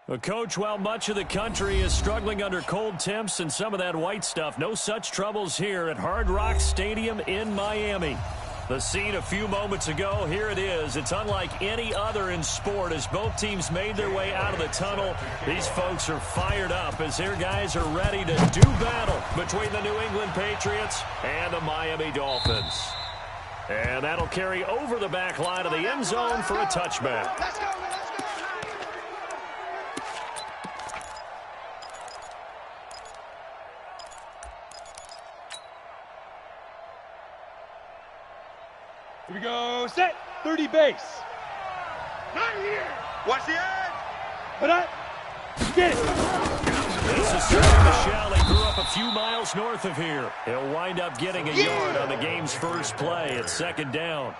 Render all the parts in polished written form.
Well, Coach, while much of the country is struggling under cold temps and some of that white stuff, no such troubles here at Hard Rock Stadium in Miami. The scene a few moments ago, here it is. It's unlike any other in sport as both teams made their way out of the tunnel. These folks are fired up as their guys are ready to do battle between the New England Patriots and the Miami Dolphins. And that'll carry over the back line of the end zone for a touchback. Let's go. Here we go, set, 30 base. Not here. Watch the edge. But get it. This is Sonny Michel. He grew up a few miles north of here. He'll wind up getting a yard on the game's first play. It's second down.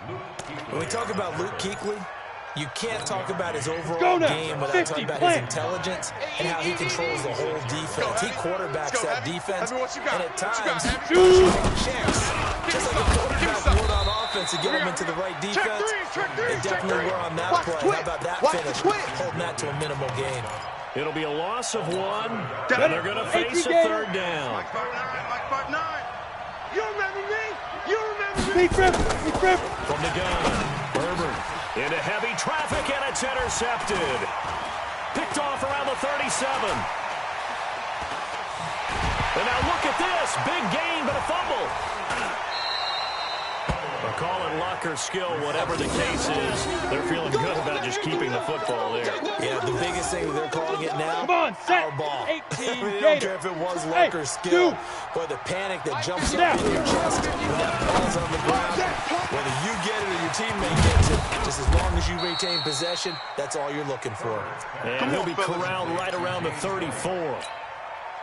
When we talk about Luke Kuechly, you can't talk about his overall game without talking about his intelligence and how he controls the whole defense. He quarterbacks that defense, and at times, checks. Just like a quarterback would on offense to get him into the right defense. They definitely were on that play. How about that finish? Holding that to a minimal gain. It'll be a loss of one, and they're going to face a third down. You remember me? You remember me? From the gun, Herbert into heavy traffic, and it's intercepted. Picked off around the 37. And now look at this. Big gain, but a fumble. Call it luck or skill, whatever the case is. They're feeling good about just keeping the football there. Yeah, the biggest thing they're calling it now, come on, set. Our ball. 18 They don't care if it was luck or skill, or the panic that jumps up in your chest when that ball's on the ground. Whether you get it or your teammate gets it, just as long as you retain possession, that's all you're looking for. And he'll be corralled right around the 34.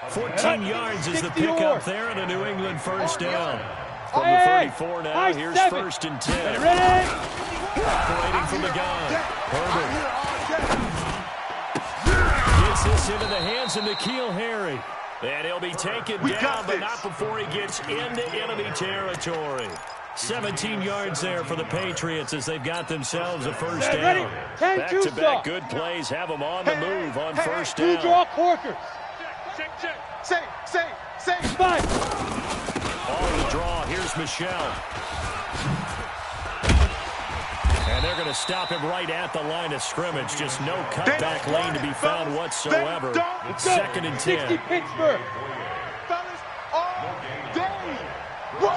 14 yards is the pickup there, and a New England first down. From the 34 now, here's first and 10. Operating from the gun. Herbert gets this into the hands of N'Keal Harry. And he'll be taken down, but not before he gets into enemy territory. 17 yards there for the Patriots as they've got themselves a first down. Back-to-back good plays have them on the move on first down. Two-draw corkers. Say. Five. On the draw, here's Michel. And they're going to stop him right at the line of scrimmage. Just no cutback lane to be found whatsoever. Second and 10. 60 Pittsburgh. Fellas, all day. Whoa!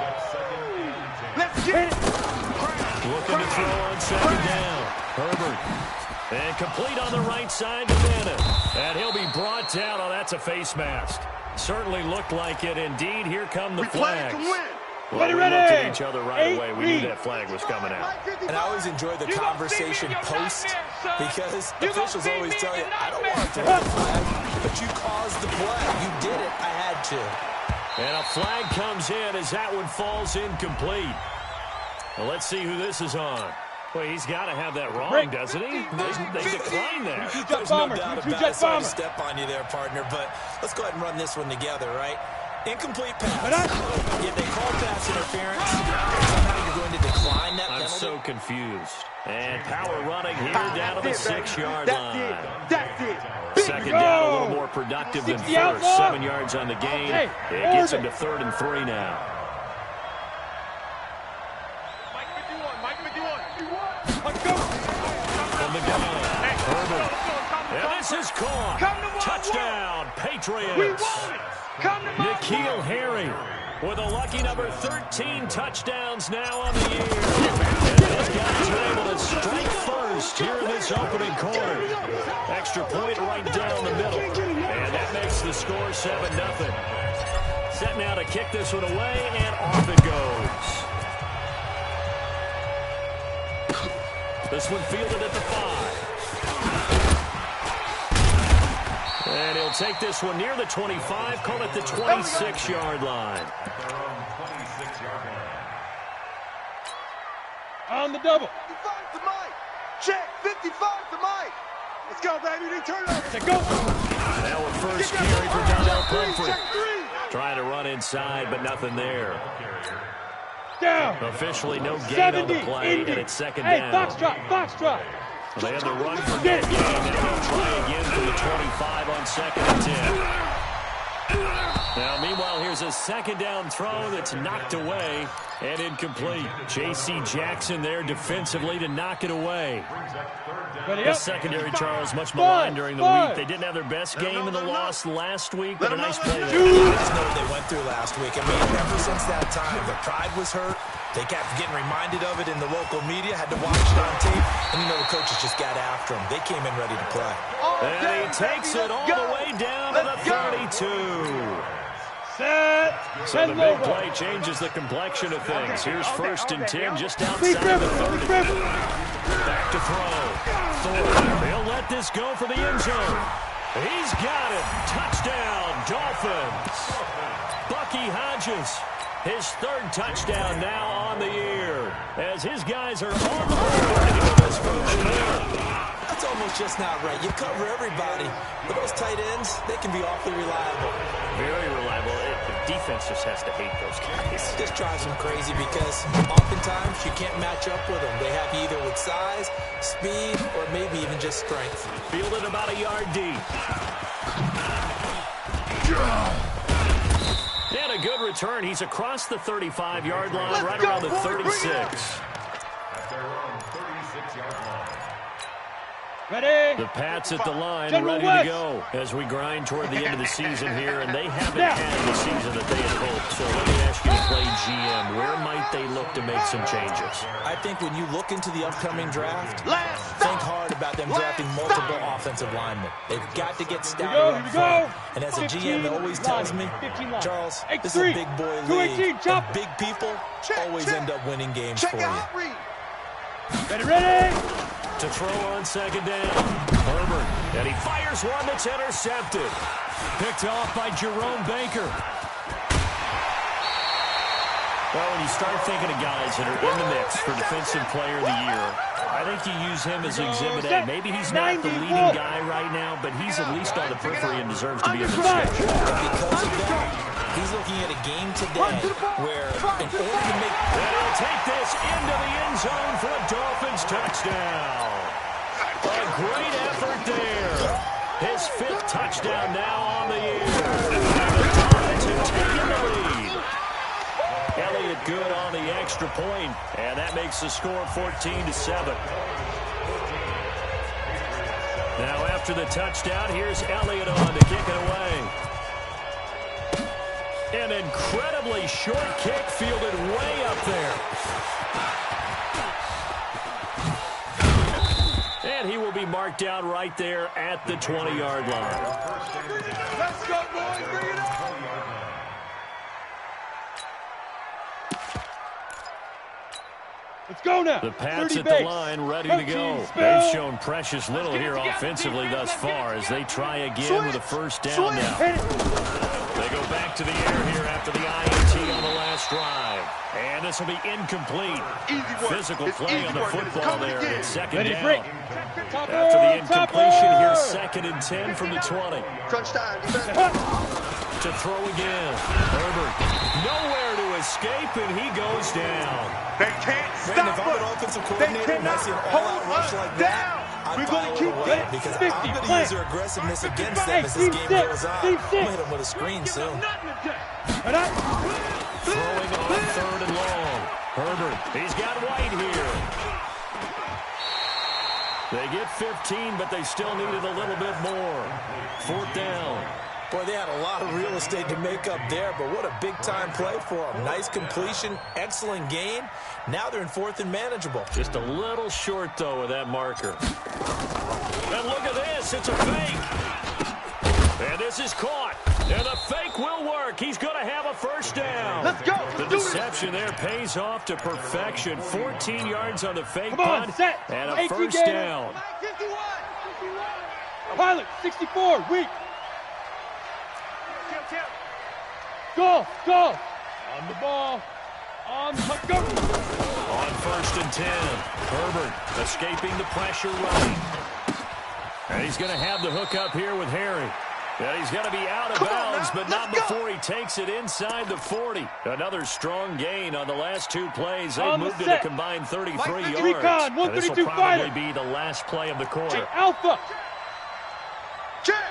Let's get it. Looking to throw on second down. Herbert. And complete on the right side to Bennett. And he'll be brought down. Oh, that's a face mask. Certainly looked like it. Indeed, here come the flags. Well, we looked at each other right away. We knew that flag was coming out. And I always enjoy the conversation post because officials always tell you, I don't want to throw the flag, but you caused the play. You did it. I had to. And a flag comes in as that one falls incomplete. Well, let's see who this is on. Well, he's got to have that wrong, doesn't he? They declined that. There's no doubt about it. Sorry to step on you there, partner, but let's go ahead and run this one together, right? Incomplete pass. Yeah, they call pass interference. Somehow you're going to decline that penalty. I'm so confused. And power running here down to the 6-yard line. That's it. Second down, a little more productive than first. 7 yards on the gain. It gets him to 3rd and 3 now. From the gun, Herbert. And this is caught. Touchdown, Patriots. N'Keal Harry with a lucky number 13 touchdowns now on the year. And these guys are able to strike first here in this opening quarter. Extra point right down the middle. And that makes the score 7-0. Set now to kick this one away, and off it goes. This one fielded at the 5. And he'll take this one near the 25, call it the 26-yard line. On the double. 55 to Mike. Check, 55 to Mike. Let's go, baby. They turn over. Let's go. Now a first carry for Donnell Pumphrey. Trying to run inside, but nothing there. Down. Officially no gain on the play, and it's second down. Foxtrot. They had the run for no gain. Now they'll try again from the on 2nd and 10. Now, meanwhile, here's a 2nd down throw that's knocked away and incomplete. J.C. Jackson there defensively to knock it away. The secondary, Charles, much maligned during the week. They didn't have their best game in the loss last week, but a nice play there. I just know what they went through last week. I mean, ever since that time, their pride was hurt. They kept getting reminded of it in the local media, had to watch it on tape, and you know the coaches just got after them. They came in ready to play. And he takes it all the way down to the 32. So the big play changes the complexion of things. Here's 1st and 10 just outside the 30. Back to throw. Thorne, he'll let this go for the end zone. He's got it. Touchdown, Dolphins. Bucky Hodges, his 3rd touchdown now on the year, as his guys are on the board here this first quarter. That's almost just not right. You cover everybody, but those tight ends, they can be awfully reliable. Very reliable. The defense just has to hate those guys. This drives them crazy because oftentimes you can't match up with them. They have you either with size, speed, or maybe even just strength. Fielded about a yard deep. And a good return. He's across the 35-yard line, right around the 36. At their own 36-yard line. Ready. The Pats at the line, ready to go as we grind toward the end of the season here, and they haven't had the season that they had hoped. So let me ask you to play GM. Where might they look to make some changes? I think when you look into the upcoming draft, think hard about them drafting multiple offensive linemen. They've got to get started up front. And as a GM, it always tells me, Charles, this is a big boy league. And big people always end up winning games for you. Ready. To throw on 2nd down. Herbert. And he fires one that's intercepted. Picked off by Jerome Baker. Well, when you start thinking of guys that are in the mix for Defensive Player of the Year, I think you use him as Exhibit A. Maybe he's not the leading guy right now, but he's at least on the periphery and deserves to be in the discussion. Because of that, he's looking at a game today where in order to make... And he'll take this into the end zone for a Dolphins touchdown. A great effort there. His 5th touchdown now on the year. The Dolphins have taken the lead. Elliott good on the extra point, and that makes the score 14-7. Now after the touchdown, here's Elliott on to kick it away. An incredibly short kick fielded way up there. And he will be marked down right there at the 20-yard line. Let's go, boys. Bring it on. Let's go now. The Pats at the line, ready to go. They've shown precious little here offensively thus far as they try again with a 1st down now. They go back to the air here after the INT on the last drive. And this will be incomplete. Physical play on the football there. It's 2nd down. After the incompletion, here's 2nd and 10 from the 20. Crunch time. To throw again. Herbert nowhere to escape, and he goes down. They can't stop if I'm an offensive coordinator and I see an all-out rush like that, I'm following away because I'm going to use their aggressiveness against them as this game goes on. I'm going to hit them with a screen soon. Throwing on 3rd and long. Herbert, he's got White here. They get 15, but they still needed a little bit more. 4th down. Boy, they had a lot of real estate to make up there, but what a big-time play for them. Nice completion, excellent gain. Now they're in 4th and manageable. Just a little short, though, with that marker. And look at this. It's a fake. And this is caught. And the fake will work. He's going to have a 1st down. Let's go. The deception there pays off to perfection. 14 yards on the fake punt and a 1st down. Pilot, 64, weak. Go, go. On the ball. On the go. On 1st and 10. Herbert escaping the pressure running. And he's going to have the hook up here with Harry. And he's going to be out of bounds, but not before he takes it inside the 40. Another strong gain on the last 2 plays. They moved it a combined 33 yards. And this will probably be the last play of the quarter. Alpha. Check.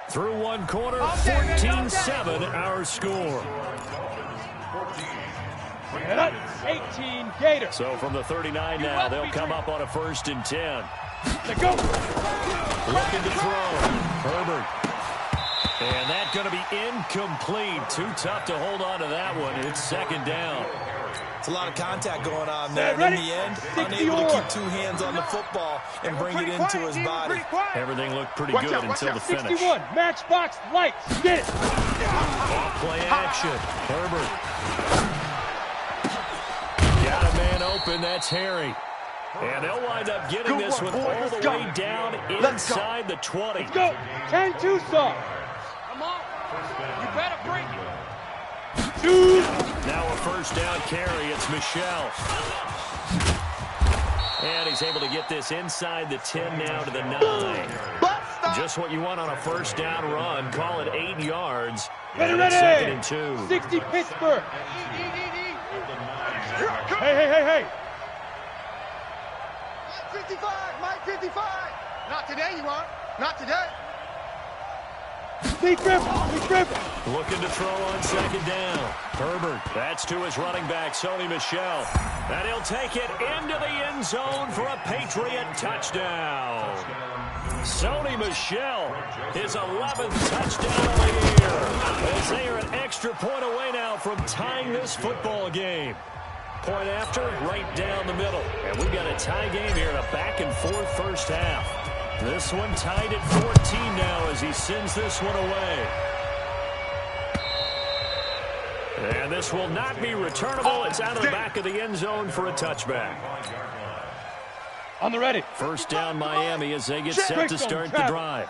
Through one quarter, 14-7 our score. 18 Gator. So from the 39 now, they'll come up on a 1st and 10. Let's go. Looking to throw. Herbert. And that's going to be incomplete. Too tough to hold on to that one. It's 2nd down. It's a lot of contact going on there. And in the end, unable to keep 2 hands on the football and bring it into his body. Everything looked pretty good until the finish. 61, matchbox lights. Get it. Off-play action. Herbert. Got a man open. That's Harry. And they'll wind up getting this one all the way down inside the 20. Let's go. 10-2 saw. Come on. You better bring it. Now a 1st down carry. It's Michelle. And he's able to get this inside the 10 now to the 9. Just what you want on a 1st down run. Call it 8 yards. And it's 2nd and 2. 60 Pittsburgh. Hey. 55, Mike 55. Not today, you won't. Not today. Lee Griffin. Looking to throw on 2nd down. Herbert, that's to his running back, Sony Michel. And he'll take it into the end zone for a Patriot touchdown. Sony Michel, his 11th touchdown of the year. As they are an extra point away now from tying this football game. Point after, right down the middle. And we've got a tie game here in a back-and-forth 1st half. This one tied at 14 now as he sends this one away. And this will not be returnable. It's out of the back of the end zone for a touchback. On the ready. 1st down Miami as they get set to start the drive.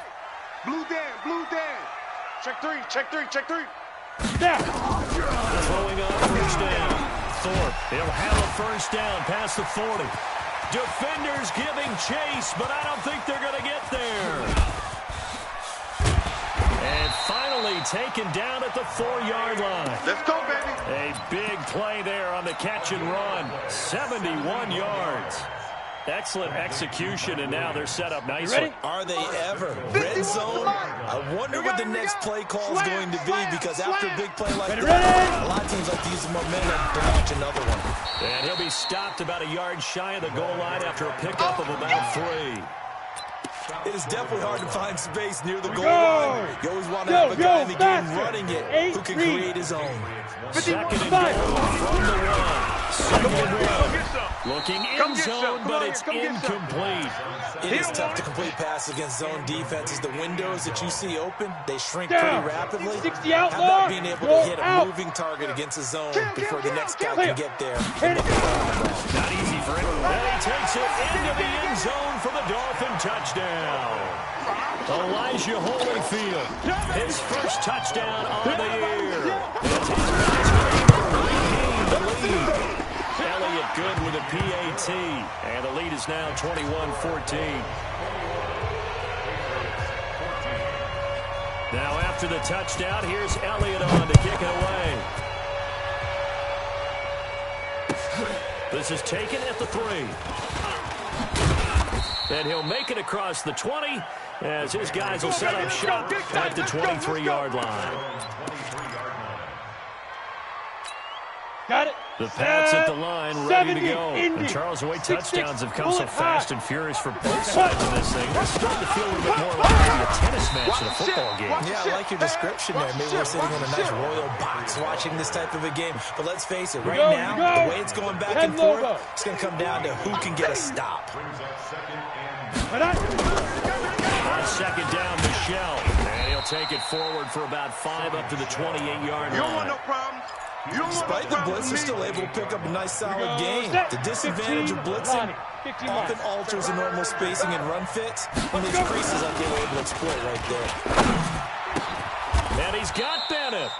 Blue Dan. Check 3. Snap. Throwing on 1st down. Thorpe, he'll have a 1st down past the 40. Defenders giving chase, but I don't think they're going to get there. And finally taken down at the 4-yard line. Let's go, baby. A big play there on the catch and run. 71 yards. Excellent execution, and now they're set up nicely. Are they ever? Red zone? I wonder what the next play call is going to be, because after a big play like that, a lot of teams like to use the momentum to launch another one. And he'll be stopped about a yard shy of the goal line after a pickup of about 3. It is definitely hard to find space near the goal line. You always want to have a guy in the game running it who can create his own. 2nd and goal from the 1. 2nd and 1. Looking in zone, but it's incomplete. It is tough to complete passes against zone defenses. The windows that you see open, they shrink pretty rapidly. How about being able to hit a moving target against a zone before the next guy can get there? Not easy for him. And he takes it into the end zone for the Dolphin touchdown. Elijah Holyfield, his 1st touchdown on the year. It's his match to regain the lead. Elliott good with a PAT, and the lead is now 21-14. Now after the touchdown, here's Elliott on to kick it away. This is taken at the 3. And he'll make it across the 20 as his guys will set up shop at the 23-yard line. Got it. The Pats at the line, ready to go. And Charles, the way touchdowns have come so fast and furious for both sides of this thing, it's starting to feel a little bit more like maybe a tennis match than a football game. Yeah, I like your description there. Maybe we're sitting in a nice royal box watching this type of a game. But let's face it, right now, the way it's going back and forth, it's going to come down to who can get a stop. On 2nd down, Michelle. And he'll take it forward for about 5 up to the 28-yard line. You don't want no problems. Despite the blitz, they're still able to pick up a nice solid game. The disadvantage of blitzing often alters the normal spacing and run fits, and these creases like they were able to exploit right there. And he's got Bennett.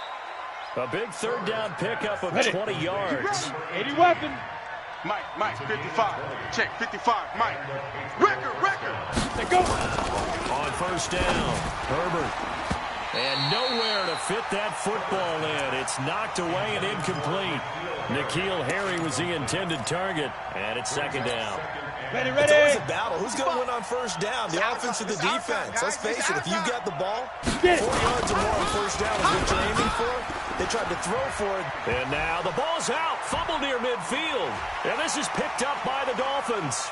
A big 3rd down pickup of 20 yards. 80 weapon. Mike, 55. Check, 55, Mike. Record. They go. On 1st down, Herbert. And nowhere to fit that football in. It's knocked away and incomplete. N'Keal Harry was the intended target, and it's 2nd down. Ready. It's always a battle. Who's going to win on first down? The offense or the defense? Let's face it, if you've got the ball, 4 yards or more on first down is what you're aiming for. They tried to throw for it. And now the ball's out. Fumble near midfield. And this is picked up by the Dolphins.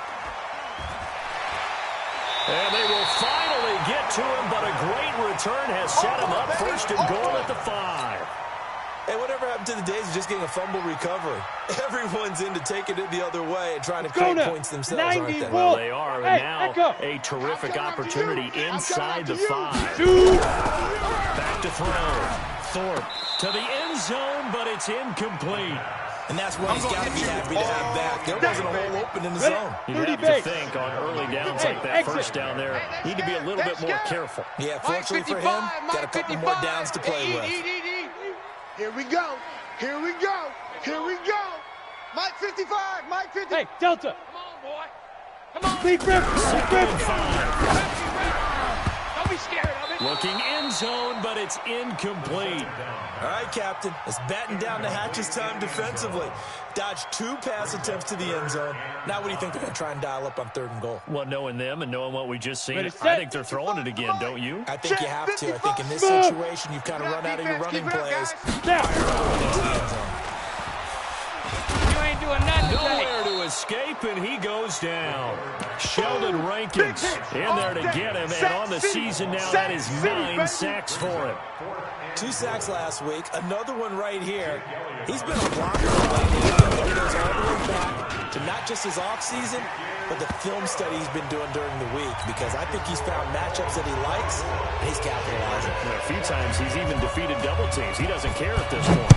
And they will finally get to him, but a great return has set him up first and goal at the 5. Hey, whatever happened to the days of just getting a fumble recovery? Everyone's into taking it the other way and trying to create points themselves, aren't they? Well, they are, and now a terrific opportunity inside the 5. Back to throw. Thorpe to the end zone, but it's incomplete. And that's what he's got to be happy to have back. There wasn't a hole open in the zone. You have to think on early downs like that, first down there, need to be a little bit more careful. Yeah, fortunately for him, got a couple more downs to play with. Here we go. Here we go. Here we go. Mike 55. Mike 50. Hey, Delta. Come on, boy. Come on. Lead grip. Second and 5. Don't be scared of it. Looking end zone, but it's incomplete. All right, Captain. It's batten down the hatches time defensively. Dodged 2 pass attempts to the end zone. Now what do you think they're going to try and dial up on 3rd and goal? Well, knowing them and knowing what we just seen, Ready, I think they're throwing it again, don't you? I think you have to. I think in this situation, you've kind of run out of your running plays. Now. You ain't doing nothing today. Nowhere to escape, and he goes down. Sheldon Rankins in there to get him, and on the season now, that is 9 sacks for him. 2 sacks last week, another one right here. He's been a blocker lately. He goes all the way back to not just his offseason, but the film study he's been doing during the week, because I think he's found matchups that he likes, and he's capitalizing. A few times he's even defeated double teams. He doesn't care at this point.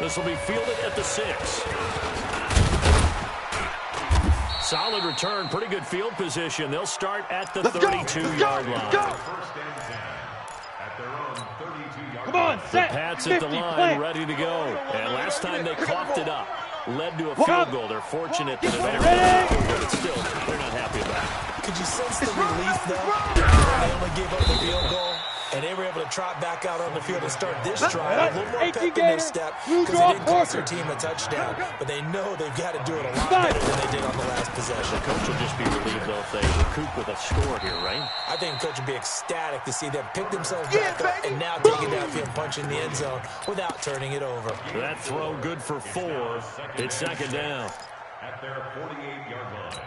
This will be fielded at the 6. Solid return, pretty good field position. They'll start at the 32-yard line. Come on, set. The Pats at the line, ready to go. And last time they coughed it up, led to a field goal. They're fortunate that it overcame, but still, they're not happy about it. Could you sense the relief, though? They only gave up the field goal, and they were able to trot back out on the field and start this drive. A little more pep in their step, because they didn't cost their team a touchdown. But they know they've got to do it a lot better than they did on the last possession. The coach will just be relieved, though, if they recoup with a score here, right? I think the coach would be ecstatic to see them pick themselves back up and now take it downfield, punch in the end zone without turning it over. That throw good for 4. It's second down. At their 48-yard line.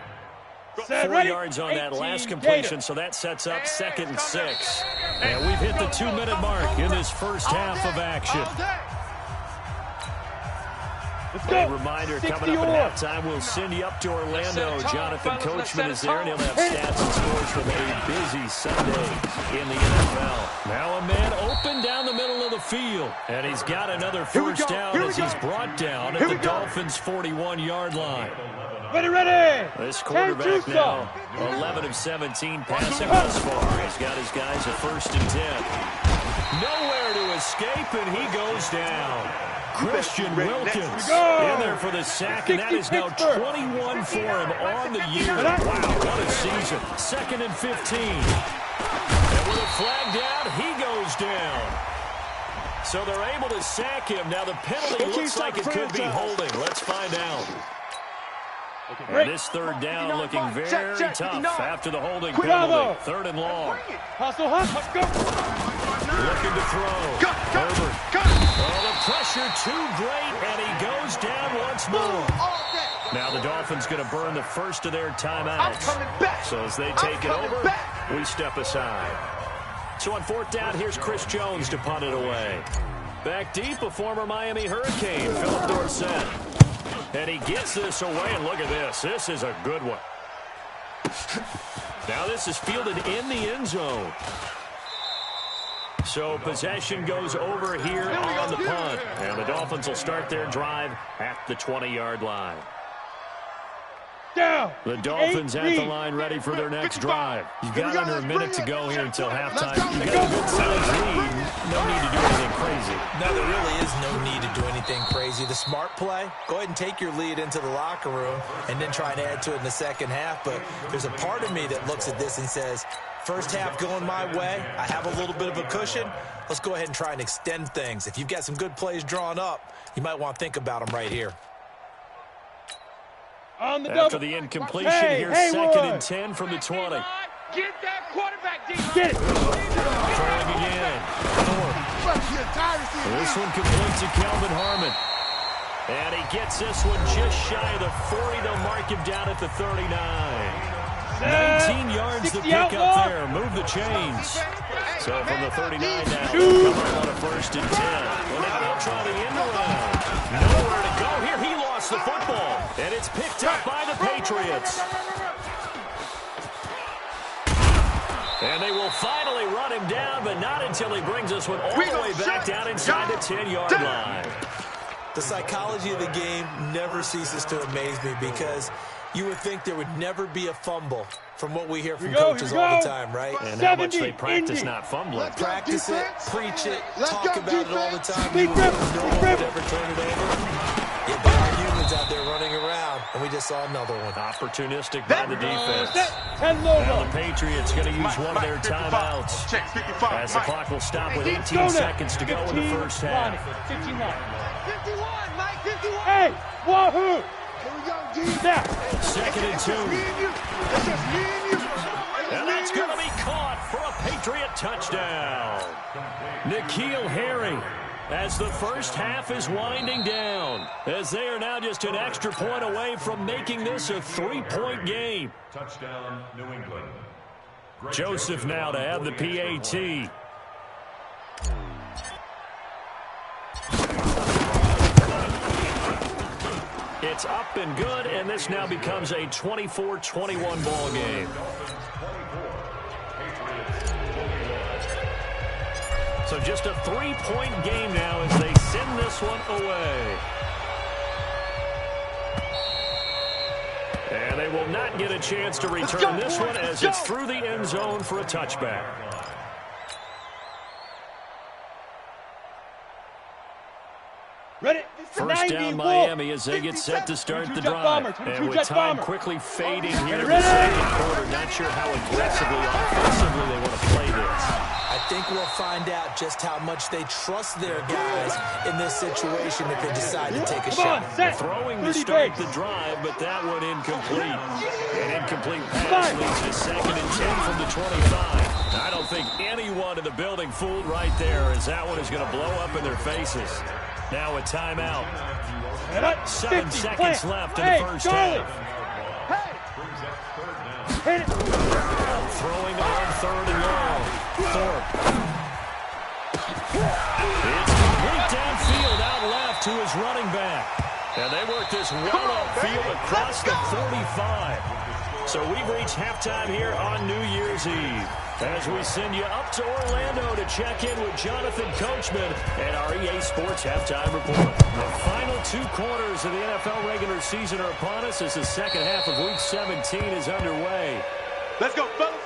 4 yards on that last completion, so that sets up 2nd and 6. And we've hit the 2-minute mark in this first half of action. A reminder, coming up at halftime, we'll send you up to Orlando. Jonathan Coachman is there, and he'll have stats and scores from a busy Sunday in the NFL. Now a man open down the middle of the field, and he's got another first down as he's brought down at the Dolphins' 41-yard line. Ready. This quarterback now, 11 of 17 passing thus far. He's got his guys at 1st and 10. Nowhere to escape, and he goes down. Christian Wilkins in there for the sack, and that is now 21 for him on the year. Wow, what a season. 2nd and 15. And with a flag down, he goes down. So they're able to sack him. Now the penalty looks like it could be holding. Let's find out. And this 3rd down looking very tough after the holding penalty. 3rd and long. Hustle, go. Looking to throw. Herbert. Oh, the pressure too great, and he goes down once more. Now the Dolphins going to burn the first of their timeouts. So as they take it over, we step aside. So on 4th down, here's Chris Jones to punt it away. Back deep, a former Miami Hurricane, Philip Dorsett. And he gets this away, and look at this. This is a good one. Now this is fielded in the end zone. So possession goes over here on the punt. And the Dolphins will start their drive at the 20-yard line. Down. The Dolphins at the line ready for their next drive. You've got under a minute to go here until halftime. You've got a good size lead. No need to do anything crazy. No, there really is no need to do anything crazy. The smart play, go ahead and take your lead into the locker room and then try and add to it in the second half. But there's a part of me that looks at this and says, first half going my way, I have a little bit of a cushion. Let's go ahead and try and extend things. If you've got some good plays drawn up, you might want to think about them right here. On the After double. the incompletion, here's second and 10 from the 20. Get that quarterback, D4l. Get it. Throwing again. Thorpe. This one completes to Calvin Harmon. And he gets this one just shy of the 40. They'll mark him down at the 39. 19 yards the pickup there. Move the chains. So from the 39 now, they'll come up on a first and 10. Well, now they'll try the end around. Nowhere to go here. He lost the football. And it's picked up by the Patriots. And they will finally run him down, but not until he brings this one all the way back down inside the 10-yard line. The psychology of the game never ceases to amaze me because you would think there would never be a fumble from what we hear from coaches all the time, right? And how much they practice not fumbling. Practice it, preach it, talk about it all the time. You know no one would ever turn it over. Yet there are humans out there running around, and we just saw another one. Opportunistic by the defense. Now the Patriots going to use one of their timeouts as the clock will stop with 18 seconds to go in the first half. 51, Mike, 51. Hey, wahoo! Here we go, D. Now. Second and 2. Me and you. That's just me and you. And that's going to be caught for a Patriot touchdown. N'Keal Harry, as the first half is winding down, as they are now just an extra point away from making this a 3-point game. Touchdown, New England. Joseph now to have the PAT. It's up and good, and this now becomes a 24-21 ball game. So just a 3-point game now as they send this one away. And they will not get a chance to return this one as it's through the end zone for a touchback. Ready? First down Miami as they get set to start the drive. And with time quickly fading here in the second quarter, not sure how aggressively, offensively they want to play this. I think we'll find out just how much they trust their guys in this situation if they decide to take a shot. Throwing to start the drive, but that one incomplete. An incomplete pass leads to second and 10 from the 25. I don't think anyone in the building fooled right there, as that one is going to blow up in their faces. Now a timeout. 7 seconds left in the first half. Throwing on third and long. Thorpe. It's complete downfield out left to his running back. And they work this well upfield across the 45. So we've reached halftime here on New Year's Eve, as we send you up to Orlando to check in with Jonathan Coachman and our EA Sports Halftime Report. The final 2 quarters of the NFL regular season are upon us as the second half of Week 17 is underway. Let's go, fellas.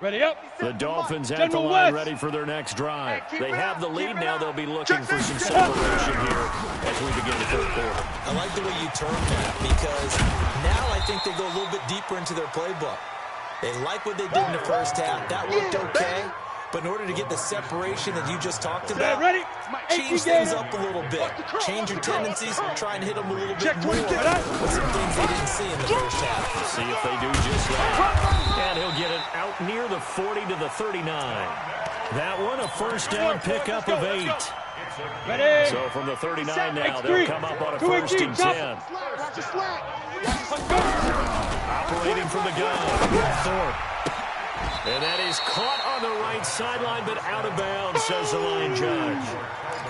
Ready up. The Dolphins at the line ready for their next drive. They have the lead. Now they'll be looking for some separation here as we begin the third quarter. I like the way you termed that because now I think they go a little bit deeper into their playbook. They like what they did in the first half. That looked okay. But in order to get the separation that you just talked about, change things up a little bit. Change your tendencies, try and hit them a little bit more with some things they didn't see in the first half. See if they do just that. And he'll get it out near the 40 to the 39. That one, a first down pickup of 8. Ready. So from the 39 now, they'll come up on a first and 10. Operating from the gun, Thorpe. And that is caught on the right sideline, but out of bounds, says the line judge.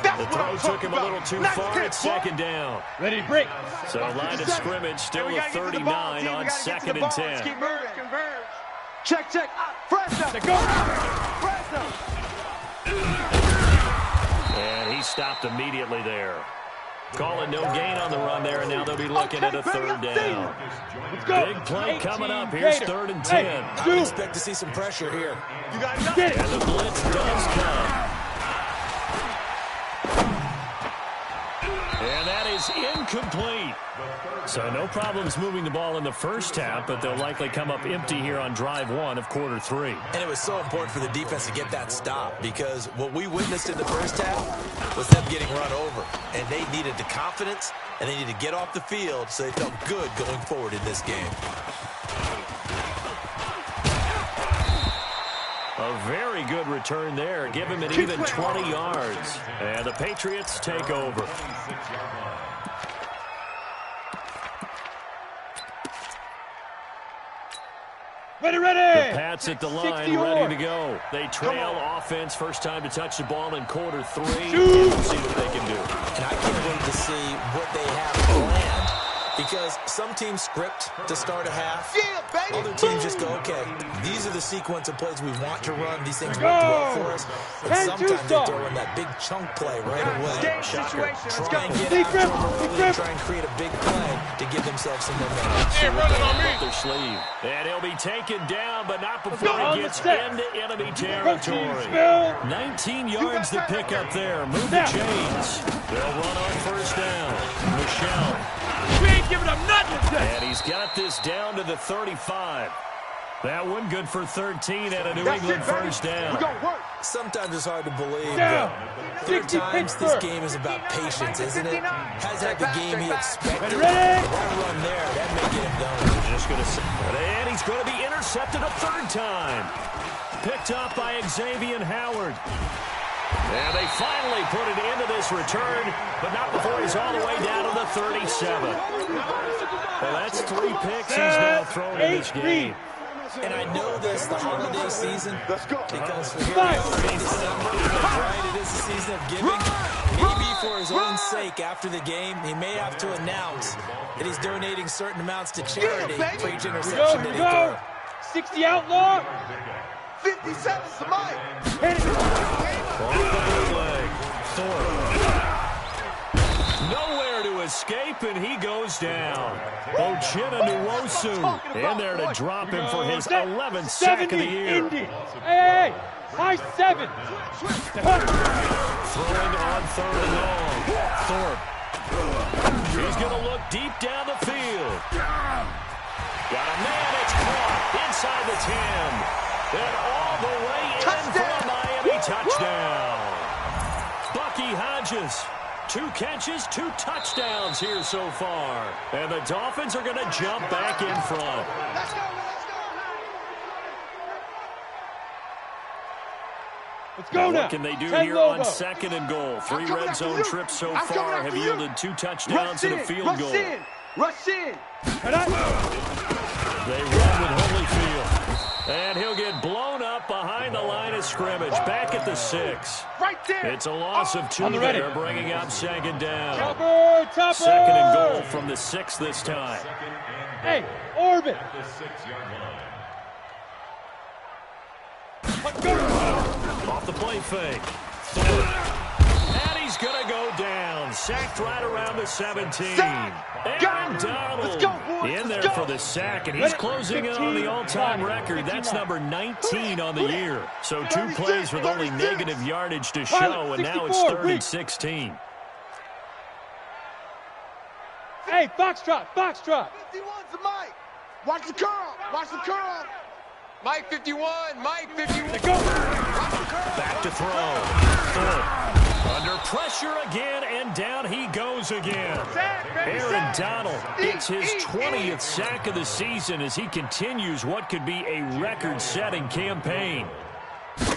The throw took him a little too far. It's second down. Ready, break. So line of scrimmage still a 39 on second and 10. Check. Fresh up. Go. Fresh up. And he stopped immediately there. Call it no gain on the run there, and now they'll be looking at a third down. Let's go. Big play coming up. Here's third and 10. I would expect to see some pressure here. You got it. Get it. And the blitz does come. And that is is incomplete. So no problems moving the ball in the first half, but they'll likely come up empty here on drive one of quarter three. And it was so important for the defense to get that stop, because what we witnessed in the first half was them getting run over. And they needed the confidence, and they needed to get off the field so they felt good going forward in this game. A very good return there. Give him an even 20 yards. And the Patriots take over. Ready! The Pats at the line, ready to go. They trail offense, first time to touch the ball in quarter three. We'll see what they can do. And I can't wait to see what they have planned, because some teams script to start a half. Other teams just go, okay, these are the sequence of plays we want to run. These things work well for us. And sometimes they throw in that big chunk play right away. Shocker. Try and get after them early and try and create a big play to give themselves some momentum. See what they have up their sleeve. And he'll be taken down, but not before he gets into enemy territory. 19 yards to pick up there. Move the chains. They'll run on first down. Michelle. We ain't giving up nothing. And he's got this down to the 35. That one good for 13 and a New England first down. Sometimes it's hard to believe, but third times this game is about patience, isn't it? Has had the game he expected. That run there, that may get him done. Just going to sit. And he's going to be intercepted a third time. Picked up by Xavier Howard. And they finally put it into this return, but not before he's all the way down to the 37. Well, that's 3 picks he's now thrown in this game. And I know this, the holiday season, because here we are in December, right? It is the season of giving. Maybe for his own sake, after the game, he may have to announce that he's donating certain amounts to charity for each interception that he throws. 60 outlaw. 57 to Mike. Hit it. Off the bootleg. Thorpe. Nowhere to escape, and he goes down. Ochena Nwosu in there to drop him for his 11th sack of the year. Hey, high 7. Throwing on third and long. Thorpe. He's going to look deep down the field. Got a man, it's caught inside the 10. And all the way in for a Miami touchdown. Bucky Hodges. 2 catches, 2 touchdowns here so far. And the Dolphins are going to jump back in front. Let's go now. What can they do here on second and goal? 3 red zone trips so far have yielded 2 touchdowns and a field goal. Rush in. They run with Holyfield. And he'll get blown up behind the line of scrimmage. Back at the 6. Right there. It's a loss of 2 there, bringing up second down. Chopper. Second and goal from the 6 this time. Hey, orbit. Off the play fake. And he's going to go down. Sacked right around the 17. Aaron Donald in there for the sack, and he's closing in on the all-time record. That's number 19 on the year. So 2 plays with only negative yardage to show, and now it's 3rd and 16. Hey, foxtrot. 51's to Mike. Watch the curl. Mike 51, Mike 51. Back to throw. Thorpe. Under pressure again, and down he goes again. Aaron Donald gets his 20th sack of the season as he continues what could be a record-setting campaign. And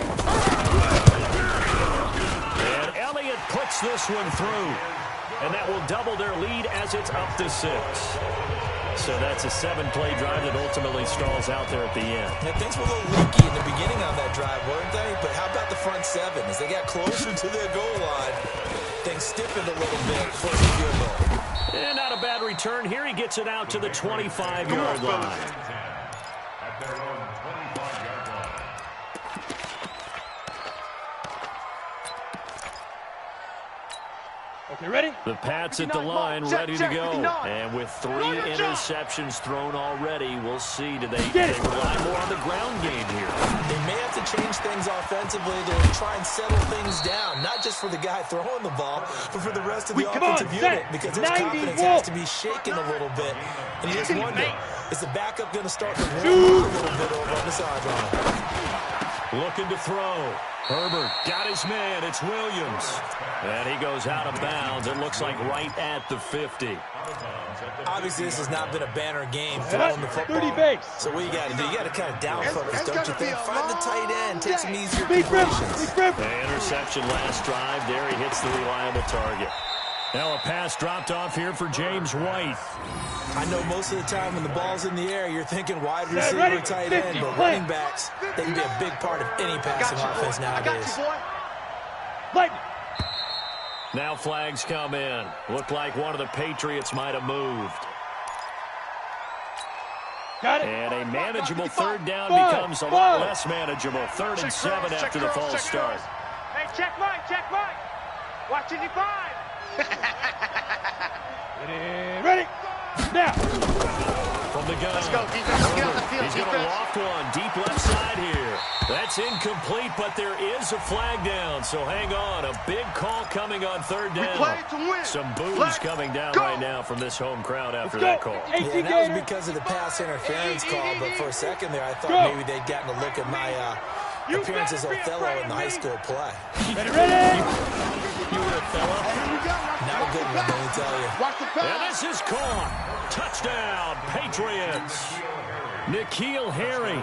Elliott puts this one through, and that will double their lead as it's up to 6. So that's a 7-play drive that ultimately stalls out there at the end. Yeah, things were a little leaky in the beginning on that drive, weren't they? But how about the front 7? As they got closer to their goal line, things stiffened a little bit for the field goal. And not a bad return here. He gets it out to the 25-yard line. At their own 25-yard line. Okay, ready? The Pats at the line, ready to go. And with 3 interceptions thrown already, we'll see. Do they rely more on the ground game here? They may have to change things offensively to try and settle things down, not just for the guy throwing the ball, but for the rest of the offensive unit, because his confidence has to be shaken a little bit. And you just wonder, is the backup going to start to warm up a little bit over on the sideline? Looking to throw. Herbert got his man. It's Williams. And he goes out of bounds. It looks like right at the 50. Obviously, this has not been a banner game throwing the football. 30 base. So what you got to do, you got to kind of down focus, don't you think? Find the tight end, take some easier completions. The interception last drive. There he hits the reliable target. Now a pass dropped off here for James White. I know most of the time when the ball's in the air, you're thinking wide receiver, tight end, but running backs, they can be a big part of any passing offense nowadays. Now flags come in. Looked like one of the Patriots might have moved. Got it. And a manageable third down becomes a lot less manageable. 3rd and 7 after the false start. Hey, check Mike, check Mike. Watch it, 5. Ready? Now. From the gun. Let's go, defense. Get on the field, He's going to loft one deep left side here. That's incomplete, but there is a flag down, so hang on. A big call coming on 3rd down. We played to win. Some boos coming down right now from this home crowd after that call. Yeah, and that was because of the pass interference call, but for a second there, I thought maybe they'd gotten a look at my appearance as Othello in the high school play. Ready? You were Othello? Not a good one, let me tell you. And this is caught. Touchdown, Patriots. N'Keal Harry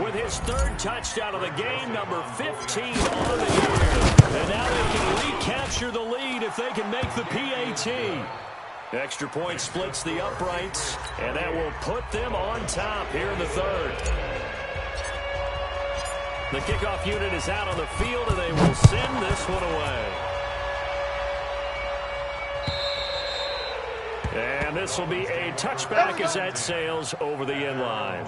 with his 3rd touchdown of the game, number 15 on the year. And now they can recapture the lead if they can make the PAT. Extra point splits the uprights, and that will put them on top here in the 3rd. The kickoff unit is out on the field, and they will send this one away. And this will be a touchback as that sails over the end line.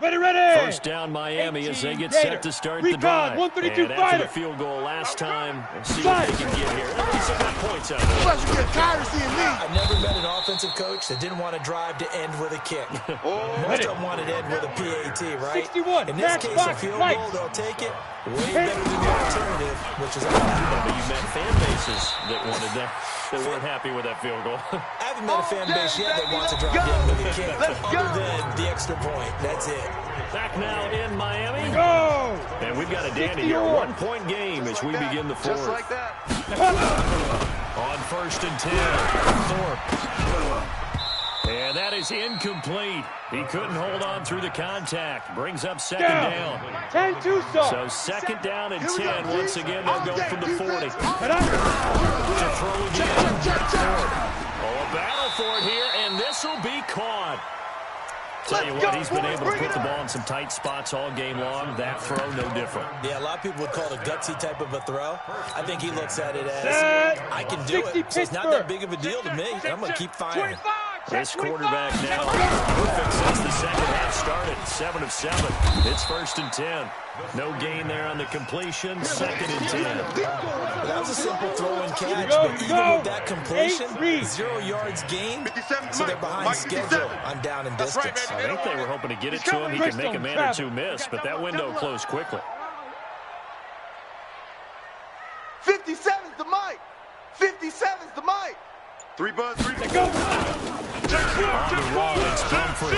Ready. First down Miami as they get set to start the drive. 132 and after the field goal last time, we'll see what they can get here. At least they got points out of it. You get tired of seeing me. I've never met an offensive coach that didn't want to drive to end with a kick. Most of them wanted to end with a PAT, right? 61. In this case, a field goal, they'll take it. Way better than the alternative, which is But you met fan bases that wanted that, that weren't happy with that field goal. I haven't met a fan base yet that wants to drive to end with a kick, other than the extra point. That's it. Back now in Miami. Go! And we've got a dandy here. 1-point game as we begin the 4th. Just like that. On 1st and 10. Thorpe. And that is incomplete. He couldn't hold on through the contact. Brings up 2nd down. 10-2 So 2nd down and 10. Once again, they'll go from the 40. To throw again. Oh, a battle for it here, and this will be caught. Tell you what, he's been able to put the ball in some tight spots all game long. That throw, no different. Yeah, a lot of people would call it a gutsy type of a throw. I think he looks at it as, I can do it, so it's not that big of a deal to me. I'm going to keep firing. This quarterback now perfect since the second half started. 7 of 7. It's 1st and 10. No gain there on the completion. 2nd and 10. That was a simple throw and catch, but even with that completion, 0 yards gained, so they're behind schedule on down and distance. I think they were hoping to get it to him. He could make a man or two miss, but that window closed quickly. 57's the mic. 57's the mic. 3 buzz, 3 to go. On the run, it's Humphrey.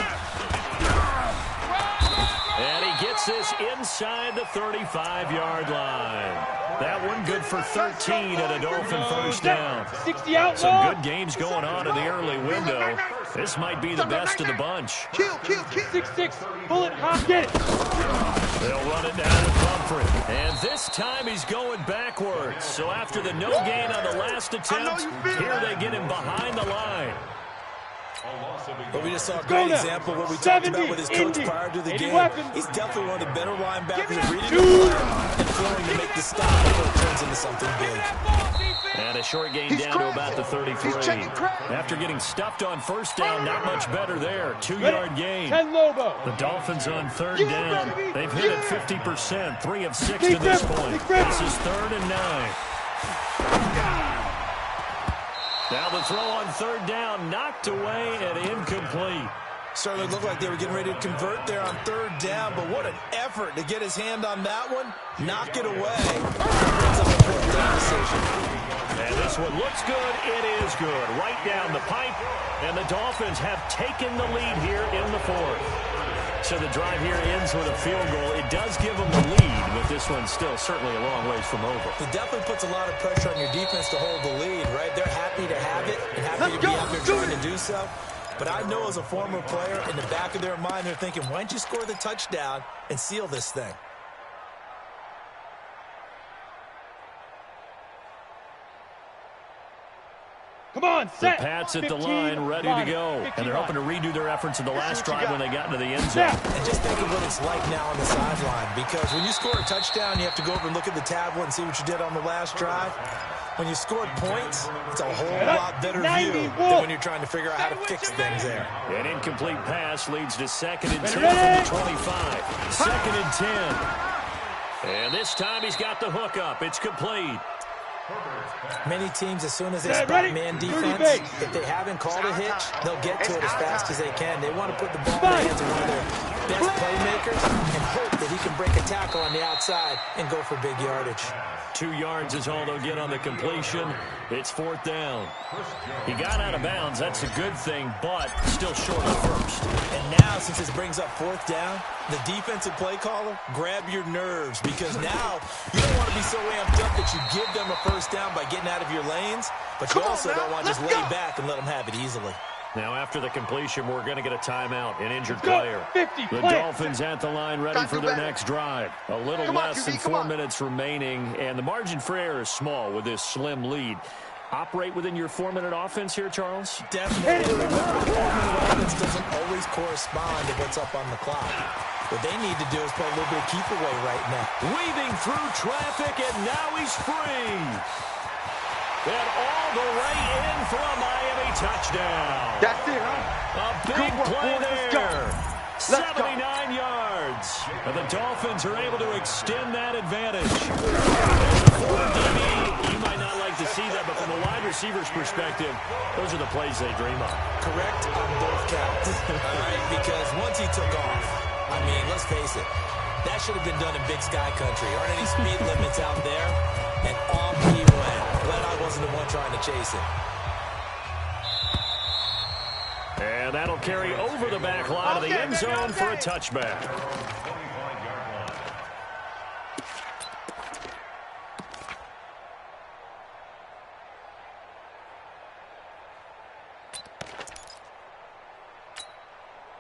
And he gets this inside the 35-yard line. That one good for 13 and a Dolphin 1st down. 60 out. Some good games going on in the early window. This might be the best of the bunch. Kill. 6-6. Bullet hop. Get it. They'll run it down with Humphrey. And this time he's going backwards. So after the no gain on the last attempt, here they get him behind the line. But we just saw a great example of what we talked about with his coach prior to the game. He's definitely one of the better linebackers of reading the play and throwing to make the stop before it turns into into something big. And a short gain down to about the 33. After getting stuffed on first down, not much better there. 2-yard gain. The Dolphins on third down. They've hit it 50%, 3 of 6 to this point. This is 3rd and 9. Now the throw on third down, knocked away and incomplete. Certainly looked like they were getting ready to convert there on third down, but what an effort to get his hand on that one, knock it away. Brings up a fourth down decision. And this one looks good. It is good. Right down the pipe, and the Dolphins have taken the lead here in the 4th. So the drive here ends with a field goal. It does give them the lead, but this one's still certainly a long ways from over. It definitely puts a lot of pressure on your defense to hold the lead, right? They're happy to have it and happy to be out there trying to do so. But I know as a former player, in the back of their mind, they're thinking, why don't you score the touchdown and seal this thing? Come on, set. The Pats at the line, ready to go. And they're hoping to redo their efforts in the last drive when they got into the end zone. And just think of what it's like now on the sideline. Because when you score a touchdown, you have to go over and look at the tablet and see what you did on the last drive. When you scored points, it's a whole lot better view than when you're trying to figure out how to fix things there. An incomplete pass leads to 2nd and 10 from the 25. 2nd and 10. And this time he's got the hook up. It's complete. Many teams, as soon as they spot man defense, if they haven't called a hitch, they'll get to it as fast as they can. They want to put the ball in the hands of one of their best playmakers and hope that he can break a tackle on the outside and go for big yardage. 2 yards is all they'll get on the completion. It's 4th down. He got out of bounds. That's a good thing, but still short of first. And now, since this brings up 4th down, the defensive play caller, grab your nerves, because now you don't want to be so amped up that you give them a first down by getting out of your lanes, but you also don't want to just lay back and let them have it easily. Now, after the completion, we're going to get a timeout, an injured player. The Dolphins at the line ready for their next drive. A little less than 4 minutes remaining, and the margin for error is small with this slim lead. Operate within your 4-minute offense here, Charles? Definitely. Remember, 4-minute offense doesn't always correspond to what's up on the clock. What they need to do is play a little bit of keep away right now. Weaving through traffic, and now he's free. And all the way in for a Miami touchdown. That's it, huh? A big play there. 79 yards. And the Dolphins are able to extend that advantage. For DB, you might not like to see that, but from a wide receiver's perspective, those are the plays they dream of. Correct on both counts. All right, because once he took off, I mean, let's face it, that should have been done in Big Sky Country. Aren't any speed limits out there? And off he went. Glad I wasn't the one trying to chase him. And that'll carry over the back line of the end zone for a touchback.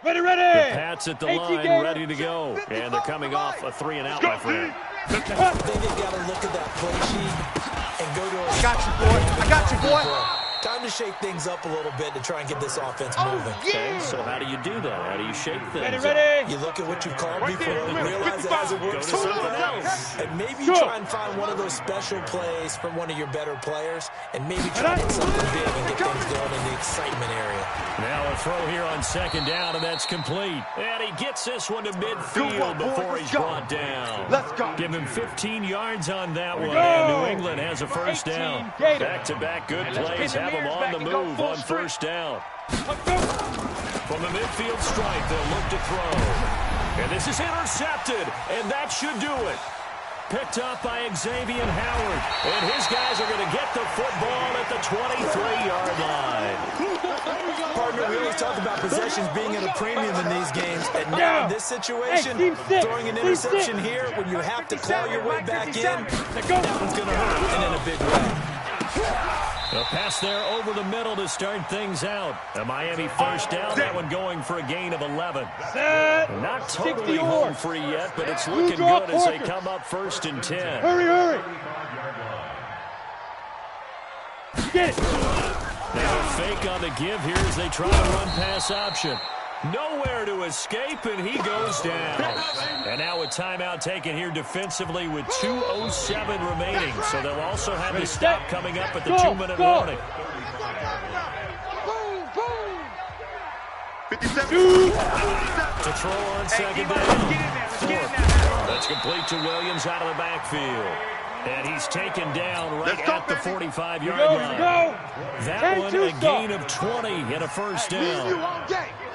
Ready. The Pats at the line, ready to go. And they're coming off a 3-and-out, my friend. I think they've got to look at that play sheet and go to a... I got you, boy. Time to shake things up a little bit to try and get this offense moving. Okay, so how do you do that? How do you shake things Ready. You look at what you've called before and realize it hasn't worked Go to so something well. else. And maybe try and find one of those special plays from one of your better players and maybe try to get something big and get things going in the excitement area. Now a throw here on 2nd down, and that's complete. And he gets this one to midfield before he's brought down. Let's go. Give him 15 yards on that one, and New England has a first down. Back-to-back good plays have them on the move on first down. From the midfield stripe, they'll look to throw. And this is intercepted, and that should do it. Picked up by Xavier Howard. And his guys are going to get the football at the 23-yard line. Partner, we always talk about possessions being at a premium in these games. And now in this situation, throwing an interception here when you have to claw your way back in, that one's going to hurt, and in a big way. A pass there over the middle to start things out. A Miami first down, that one going for a gain of 11. Not totally home free yet, but it's looking good as they come up 1st and 10. Hurry. Get it. Now a fake on the give here as they try to run pass option. Nowhere to escape, and he goes down. And now a timeout taken here defensively with 2:07 remaining. So they'll also have to stop coming up at the 2-minute warning. 57. To throw on second down. That's complete to Williams out of the backfield. And he's taken down right at the 45-yard line. That one a gain of 20 and a first down.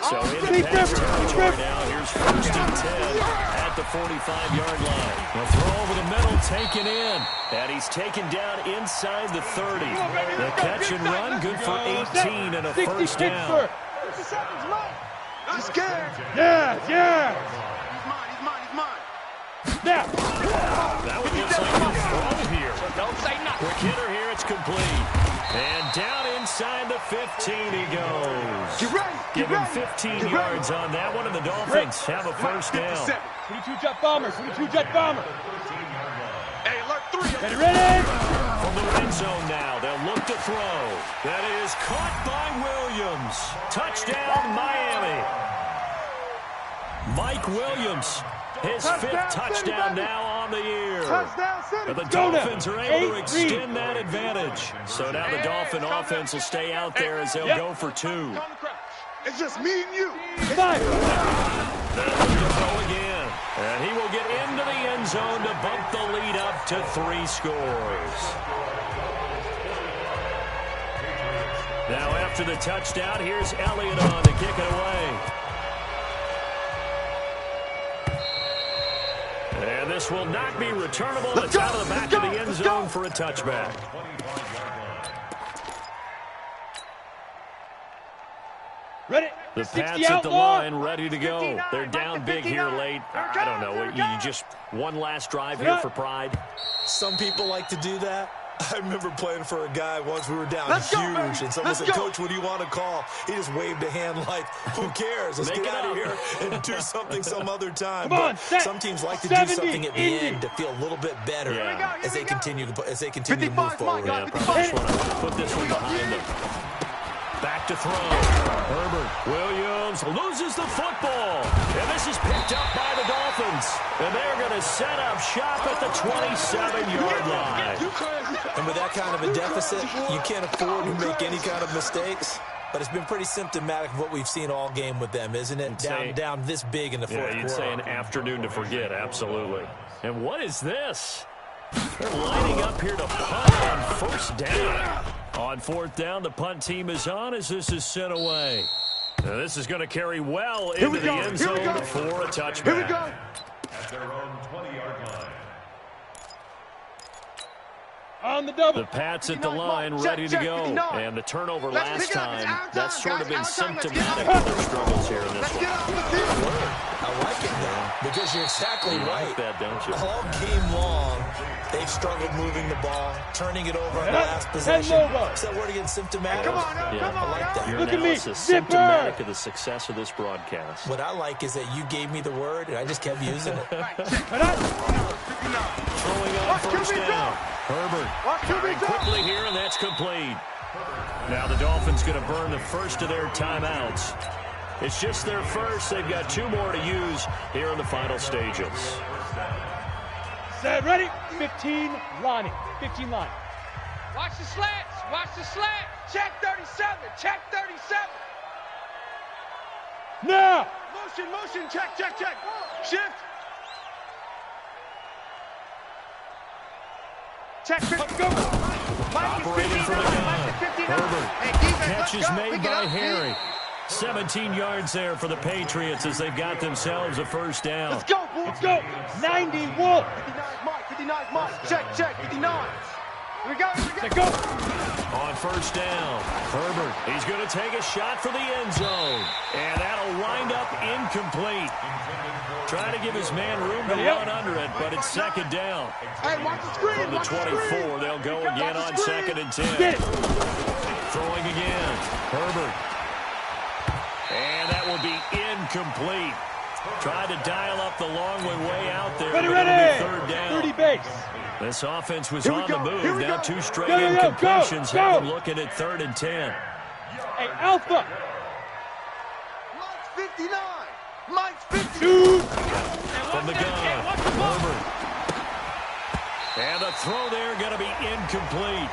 So in pass territory now, here's 1st and 10 at the 45-yard line. The throw over the middle taken in. And he's taken down inside the 30. The catch and run good for 18 and a first down. He's scared. Yeah. He's mine. Now. That one looks like a throw here. Don't say nothing. Quick hitter here, it's complete. And down inside the 15 he goes. Get ready. Give him 15 yards on that one, and the Dolphins have a first down. 22 jet bombers. Hey, alert 3. Ready? From the end zone now, they'll look to throw. That is caught by Williams. Touchdown, Miami. Mike Williams, his 5th touchdown now on the year. And the Dolphins are able to extend that advantage. So now the Dolphin offense will stay out there as they'll go for 2. It's just me and you. Five. They'll look to throw again. And he will get into the end zone to bump the lead up to 3 scores. Now after the touchdown, here's Elliott on to kick it away. And this will not be returnable. It's out of the back of the end zone for a touchback. Ready? The Pats at the line, ready to go. They're down big here late. I don't know. You just one last drive here for pride. Some people like to do that. I remember playing for a guy once. We were down huge, and someone said, "Coach, what do you want to call?" He just waved a hand like, "Who cares? Let's get out of here and do something some other time." Come on, but some teams like to do something at the end to feel a little bit better as they continue to move forward. Yeah, probably just want to put this one behind them. Back to throw. Herbert. Williams loses the football. And this is picked up by the Dolphins. And they're going to set up shop at the 27-yard line. And with that kind of a deficit, you can't afford to make any kind of mistakes. But it's been pretty symptomatic of what we've seen all game with them, isn't it? Down this big in the fourth quarter. You'd say an afternoon to forget, absolutely. And what is this? They're lining up here to punt on 1st down. On 4th down, the punt team is on as this is sent away. Now this is going to carry well into the end zone for a touchback. Here we go. At their own 20-yard line. On the double. The Pats at the line, ready to go. And the turnover last time, that's sort of been symptomatic of their struggles here in this one. I like it, though, because you're exactly right. Like that, don't you? All game long, they've struggled moving the ball, turning it over on the last possession. Is that word again, symptomatic? Come on, I like that. Your Look at me, analysis symptomatic of the success of this broadcast. What I like is that you gave me the word, and I just kept using it. Throwing on 1st down. Herbert firing quickly here, and that's complete. Now the Dolphins going to burn the first of their timeouts. It's just their first. They've got 2 more to use here in the final stages. Set, ready? 15 line. 15 line. Watch the slants. Watch the slant. Check 37. Check 37. Now. Motion. Check. Shift. Check. Go. Operating from the gun. Herbert. Catch is made by Harry. 17 yards there for the Patriots as they've got themselves a 1st down. Let's go. 90 Wolf. 59 Mike. Check. 59. Here we go. Go. On 1st down, Herbert. He's going to take a shot for the end zone. And that'll wind up incomplete. Trying to give his man room to run under it, but it's 2nd down. Hey, watch the screen. From the 24, they'll go again on 2nd and 10. Get it. Throwing again, Herbert. And that will be incomplete. Tried to dial up the long one way out there. Ready. 3rd down. 30 base. This offense was on the move. Now 2 straight Go. incompletions have them looking at 3rd and 10. Hey, Alpha. 59. Mike's 50. Shoot. From the gun, Herbert. And the throw there going to be incomplete.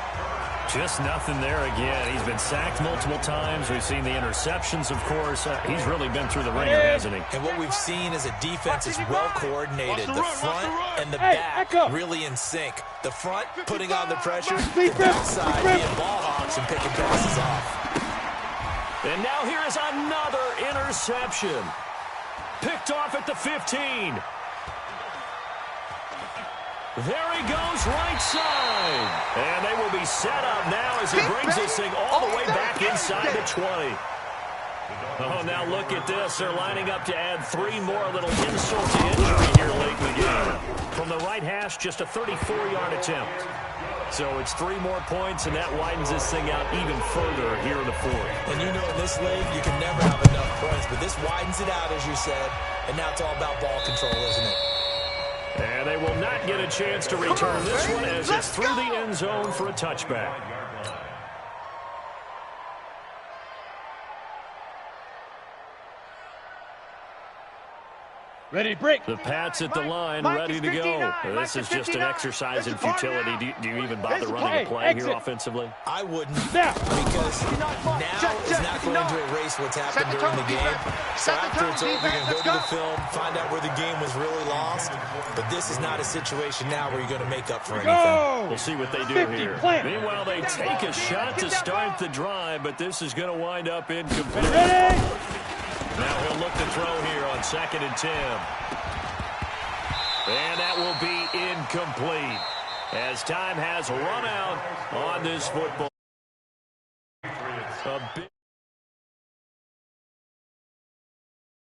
Just nothing there again. He's been sacked multiple times. We've seen the interceptions, of course. He's really been through the ringer, hasn't he? And what we've seen is a defense that's well coordinated. The front and the back really in sync. The front putting on the pressure, the backside being ball hawks and picking passes off. And now here is another interception. Picked off at the 15. There he goes, right side. And they will be set up now as he brings this thing all the way back inside the 20. Oh, now look at this. They're lining up to add 3 more, little insult to injury here late in the game. From the right hash, just a 34-yard attempt. So it's 3 more points, and that widens this thing out even further here in the 4th. And you know in this league, you can never have enough points, but this widens it out, as you said. And now it's all about ball control, isn't it? And they will not get a chance to return this one as it's through the end zone for a touchback. Ready to break. The Pats at the line, ready to go. This is just an exercise in futility. Do you even bother running a play here offensively? I wouldn't, because now is not going to erase what's happened during the game. So after it's over, you're going to go to the film, find out where the game was really lost. But this is not a situation now where you're going to make up for anything. We'll see what they do here. Meanwhile, they take a shot to start the drive, but this is going to wind up incomplete. Now he'll look to throw here on 2nd and 10. And that will be incomplete as time has run out on this football.